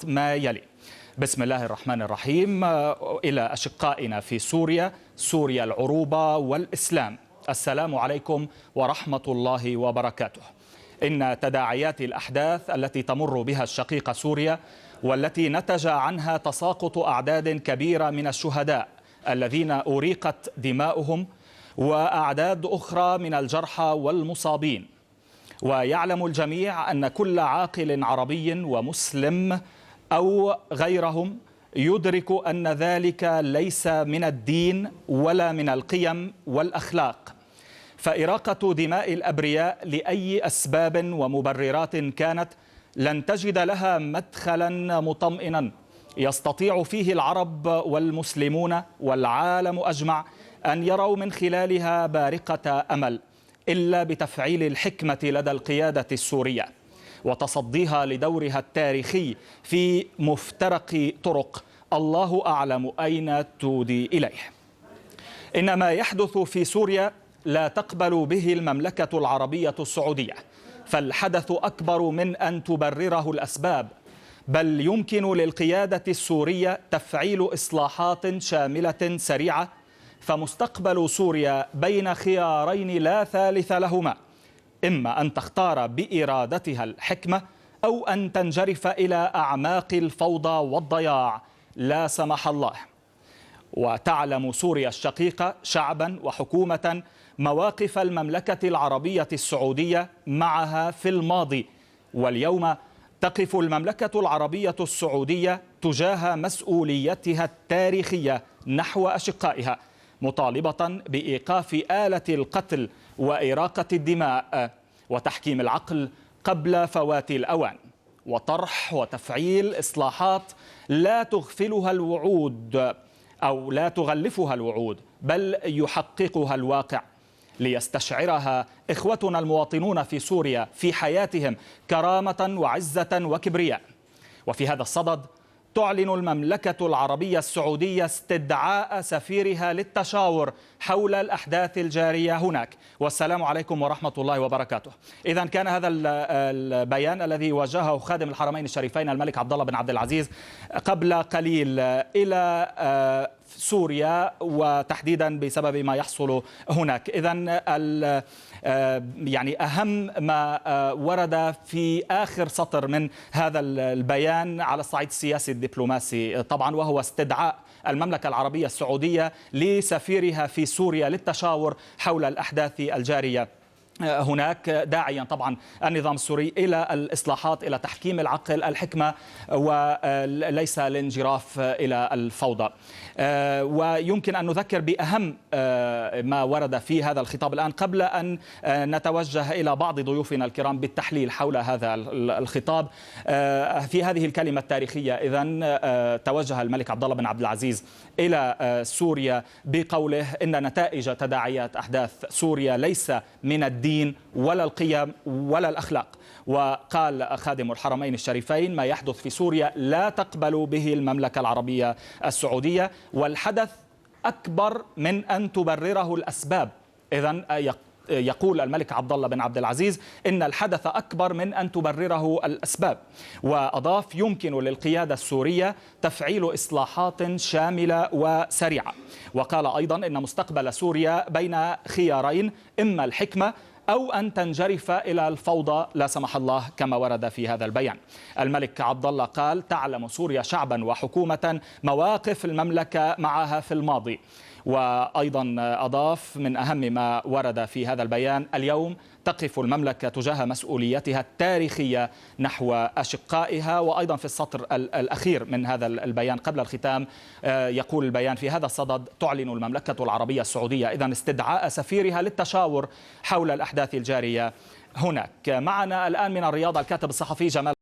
ما يلي. بسم الله الرحمن الرحيم. إلى أشقائنا في سوريا العروبة والإسلام، السلام عليكم ورحمة الله وبركاته. إن تداعيات الأحداث التي تمر بها الشقيقة سوريا، والتي نتج عنها تساقط أعداد كبيرة من الشهداء الذين أريقت دماؤهم، وأعداد أخرى من الجرحى والمصابين. ويعلم الجميع أن كل عاقل عربي ومسلم أو غيرهم يدرك أن ذلك ليس من الدين ولا من القيم والأخلاق. فإراقة دماء الأبرياء لأي أسباب ومبررات كانت لن تجد لها مدخلا مطمئنا يستطيع فيه العرب والمسلمون والعالم أجمع أن يروا من خلالها بارقة أمل، إلا بتفعيل الحكمة لدى القيادة السورية وتصديها لدورها التاريخي في مفترق طرق الله أعلم أين تودي إليه. إن ما يحدث في سوريا لا تقبل به المملكة العربية السعودية، فالحدث أكبر من أن تبرره الأسباب، بل يمكن للقيادة السورية تفعيل إصلاحات شاملة سريعة، فمستقبل سوريا بين خيارين لا ثالث لهما: إما أن تختار بإرادتها الحكمة، أو أن تنجرف إلى أعماق الفوضى والضياع لا سمح الله. وتعلم سوريا الشقيقة شعبا وحكومة مواقف المملكة العربية السعودية معها في الماضي، واليوم تقف المملكة العربية السعودية تجاه مسؤوليتها التاريخية نحو أشقائها، مطالبة بإيقاف آلة القتل وإراقة الدماء وتحكيم العقل قبل فوات الأوان، وطرح وتفعيل إصلاحات لا تغفلها الوعود أو لا تغلفها الوعود، بل يحققها الواقع، ليستشعرها إخوتنا المواطنون في سوريا في حياتهم كرامة وعزة وكبرياء. وفي هذا الصدد تعلن المملكة العربية السعودية استدعاء سفيرها للتشاور حول الأحداث الجارية هناك. والسلام عليكم ورحمة الله وبركاته. إذا كان هذا البيان الذي وجهه خادم الحرمين الشريفين الملك عبد الله بن عبد العزيز قبل قليل إلى سوريا، وتحديدا بسبب ما يحصل هناك. إذن يعني أهم ما ورد في آخر سطر من هذا البيان على الصعيد السياسي الدبلوماسي طبعا، وهو استدعاء المملكة العربية السعودية لسفيرها في سوريا للتشاور حول الأحداث الجارية هناك، داعيا طبعا النظام السوري إلى الإصلاحات، إلى تحكيم العقل، الحكمة، وليس الانجراف إلى الفوضى. ويمكن أن نذكر بأهم ما ورد في هذا الخطاب الآن قبل أن نتوجه إلى بعض ضيوفنا الكرام بالتحليل حول هذا الخطاب. في هذه الكلمة التاريخية إذن توجه الملك عبد الله بن عبد العزيز إلى سوريا بقوله إن نتائج تداعيات أحداث سوريا ليس من الدين ولا القيم ولا الأخلاق. وقال خادم الحرمين الشريفين: ما يحدث في سوريا لا تقبل به المملكة العربية السعودية، والحدث أكبر من أن تبرره الأسباب. إذن يقول الملك عبد الله بن عبد العزيز إن الحدث أكبر من أن تبرره الأسباب. وأضاف: يمكن للقيادة السورية تفعيل إصلاحات شاملة وسريعة. وقال أيضا إن مستقبل سوريا بين خيارين: إما الحكمة أو أن تنجرف إلى الفوضى لا سمح الله، كما ورد في هذا البيان. الملك عبد الله قال: تعلم سوريا شعبا وحكومة مواقف المملكة معها في الماضي. وأيضا أضاف: من أهم ما ورد في هذا البيان: اليوم تقف المملكة تجاه مسؤوليتها التاريخية نحو أشقائها. وأيضا في السطر الأخير من هذا البيان قبل الختام يقول البيان: في هذا الصدد تعلن المملكة العربية السعودية إذن استدعاء سفيرها للتشاور حول الأحداث الجارية هناك. معنا الآن من الرياض الكاتب الصحفي جمال